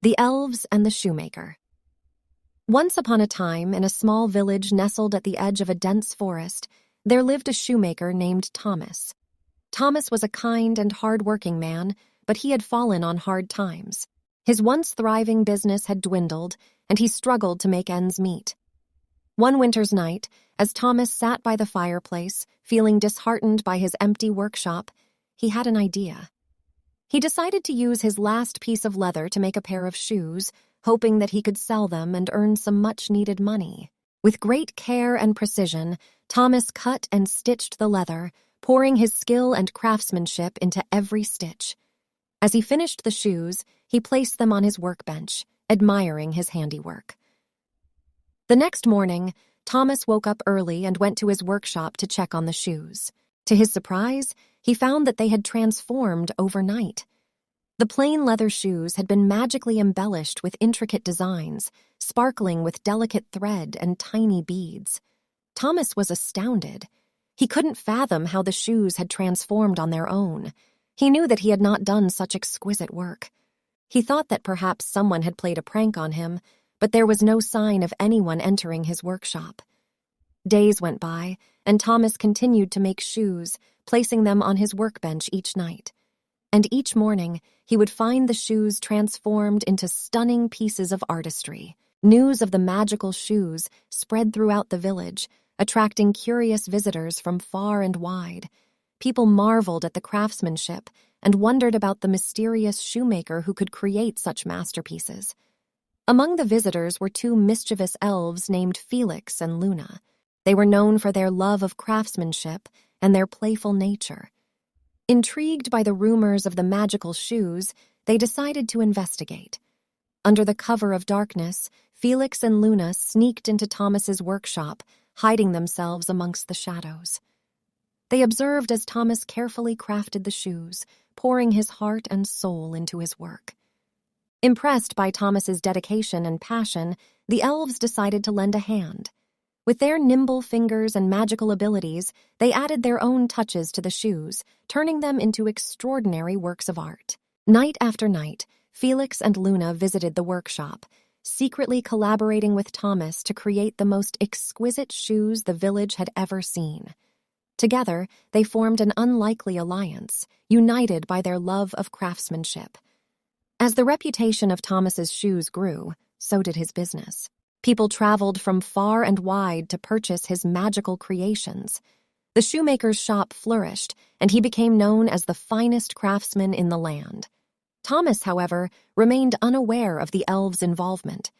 The Elves and the Shoemaker. Once upon a time, in a small village nestled at the edge of a dense forest, there lived a shoemaker named Thomas. Thomas was a kind and hard-working man, but he had fallen on hard times. His once thriving business had dwindled, and he struggled to make ends meet. One winter's night, as Thomas sat by the fireplace, feeling disheartened by his empty workshop, he had an idea. He decided to use his last piece of leather to make a pair of shoes, hoping that he could sell them and earn some much-needed money. With great care and precision, Thomas cut and stitched the leather, pouring his skill and craftsmanship into every stitch. As he finished the shoes, he placed them on his workbench, admiring his handiwork. The next morning, Thomas woke up early and went to his workshop to check on the shoes. To his surprise, he found that they had transformed overnight. The plain leather shoes had been magically embellished with intricate designs, sparkling with delicate thread and tiny beads. Thomas was astounded. He couldn't fathom how the shoes had transformed on their own. He knew that he had not done such exquisite work. He thought that perhaps someone had played a prank on him, but there was no sign of anyone entering his workshop. Days went by, and Thomas continued to make shoes, placing them on his workbench each night. And each morning, he would find the shoes transformed into stunning pieces of artistry. News of the magical shoes spread throughout the village, attracting curious visitors from far and wide. People marveled at the craftsmanship and wondered about the mysterious shoemaker who could create such masterpieces. Among the visitors were two mischievous elves named Felix and Luna. They were known for their love of craftsmanship and their playful nature. Intrigued by the rumors of the magical shoes, they decided to investigate. Under the cover of darkness, Felix and Luna sneaked into Thomas's workshop, hiding themselves amongst the shadows. They observed as Thomas carefully crafted the shoes, pouring his heart and soul into his work. Impressed by Thomas's dedication and passion, the elves decided to lend a hand. With their nimble fingers and magical abilities, they added their own touches to the shoes, turning them into extraordinary works of art. Night after night, Felix and Luna visited the workshop, secretly collaborating with Thomas to create the most exquisite shoes the village had ever seen. Together, they formed an unlikely alliance, united by their love of craftsmanship. As the reputation of Thomas's shoes grew, so did his business. People traveled from far and wide to purchase his magical creations. The shoemaker's shop flourished, and he became known as the finest craftsman in the land. Thomas, however, remained unaware of the elves' involvement.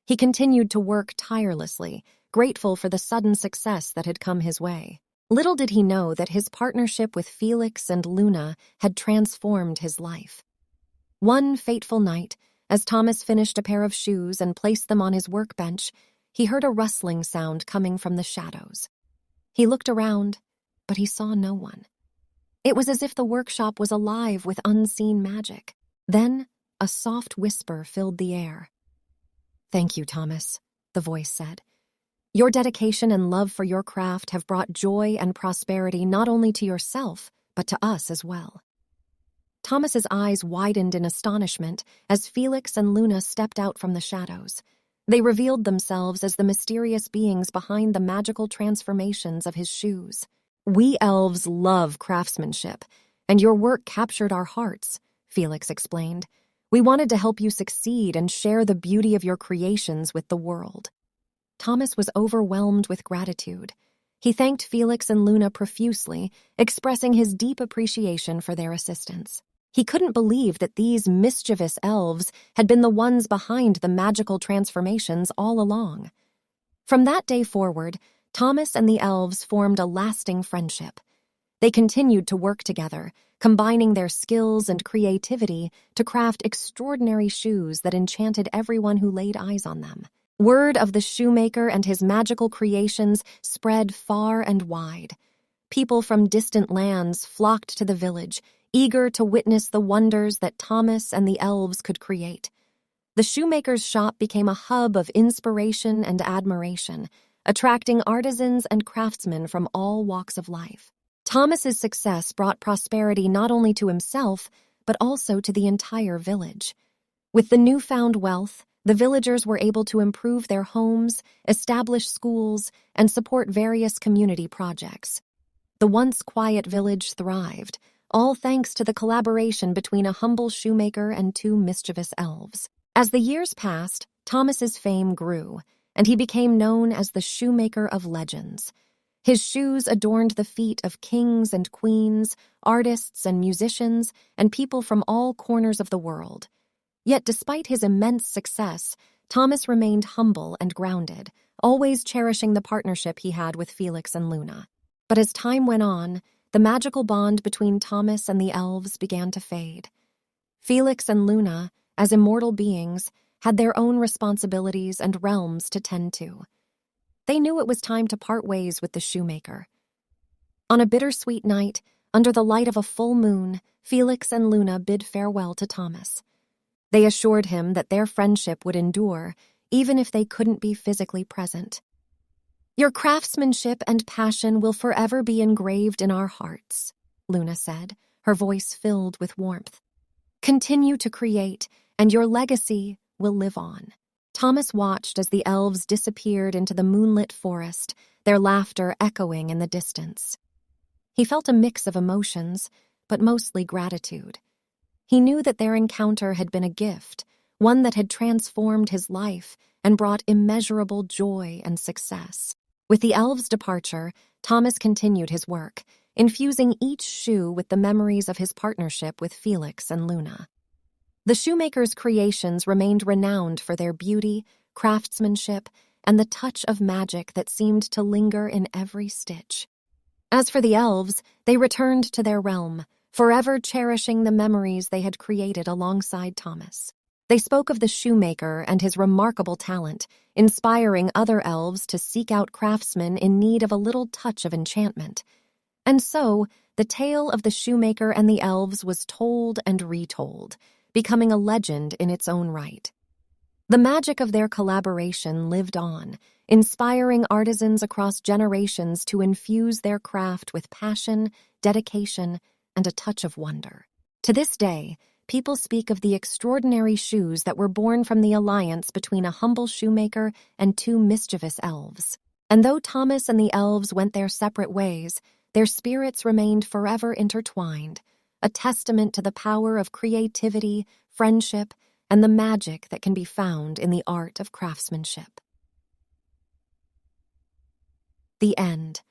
He continued to work tirelessly, grateful for the sudden success that had come his way. Little did he know that his partnership with Felix and Luna had transformed his life. One fateful night, as Thomas finished a pair of shoes and placed them on his workbench, he heard a rustling sound coming from the shadows. He looked around, but he saw no one. It was as if the workshop was alive with unseen magic. Then, a soft whisper filled the air. "Thank you, Thomas," the voice said. "Your dedication and love for your craft have brought joy and prosperity not only to yourself, but to us as well." Thomas's eyes widened in astonishment as Felix and Luna stepped out from the shadows. They revealed themselves as the mysterious beings behind the magical transformations of his shoes. "We elves love craftsmanship, and your work captured our hearts," Felix explained. "We wanted to help you succeed and share the beauty of your creations with the world." Thomas was overwhelmed with gratitude. He thanked Felix and Luna profusely, expressing his deep appreciation for their assistance. He couldn't believe that these mischievous elves had been the ones behind the magical transformations all along. From that day forward, Thomas and the elves formed a lasting friendship. They continued to work together, combining their skills and creativity to craft extraordinary shoes that enchanted everyone who laid eyes on them. Word of the shoemaker and his magical creations spread far and wide. People from distant lands flocked to the village, eager to witness the wonders that Thomas and the elves could create. The shoemaker's shop became a hub of inspiration and admiration, attracting artisans and craftsmen from all walks of life. Thomas's success brought prosperity not only to himself, but also to the entire village. With the newfound wealth, the villagers were able to improve their homes, establish schools, and support various community projects. The once quiet village thrived, all thanks to the collaboration between a humble shoemaker and two mischievous elves. As the years passed, Thomas's fame grew, and he became known as the Shoemaker of Legends. His shoes adorned the feet of kings and queens, artists and musicians, and people from all corners of the world. Yet despite his immense success, Thomas remained humble and grounded, always cherishing the partnership he had with Felix and Luna. But as time went on, the magical bond between Thomas and the elves began to fade. Felix and Luna, as immortal beings, had their own responsibilities and realms to tend to. They knew it was time to part ways with the shoemaker. On a bittersweet night, under the light of a full moon, Felix and Luna bid farewell to Thomas. They assured him that their friendship would endure, even if they couldn't be physically present. "Your craftsmanship and passion will forever be engraved in our hearts," Luna said, her voice filled with warmth. "Continue to create, and your legacy will live on." Thomas watched as the elves disappeared into the moonlit forest, their laughter echoing in the distance. He felt a mix of emotions, but mostly gratitude. He knew that their encounter had been a gift, one that had transformed his life and brought immeasurable joy and success. With the elves' departure, Thomas continued his work, infusing each shoe with the memories of his partnership with Felix and Luna. The shoemaker's creations remained renowned for their beauty, craftsmanship, and the touch of magic that seemed to linger in every stitch. As for the elves, they returned to their realm, forever cherishing the memories they had created alongside Thomas. They spoke of the shoemaker and his remarkable talent, inspiring other elves to seek out craftsmen in need of a little touch of enchantment. And so, the tale of the shoemaker and the elves was told and retold, becoming a legend in its own right. The magic of their collaboration lived on, inspiring artisans across generations to infuse their craft with passion, dedication, and a touch of wonder. To this day, people speak of the extraordinary shoes that were born from the alliance between a humble shoemaker and two mischievous elves. And though Thomas and the elves went their separate ways, their spirits remained forever intertwined, a testament to the power of creativity, friendship, and the magic that can be found in the art of craftsmanship. The end.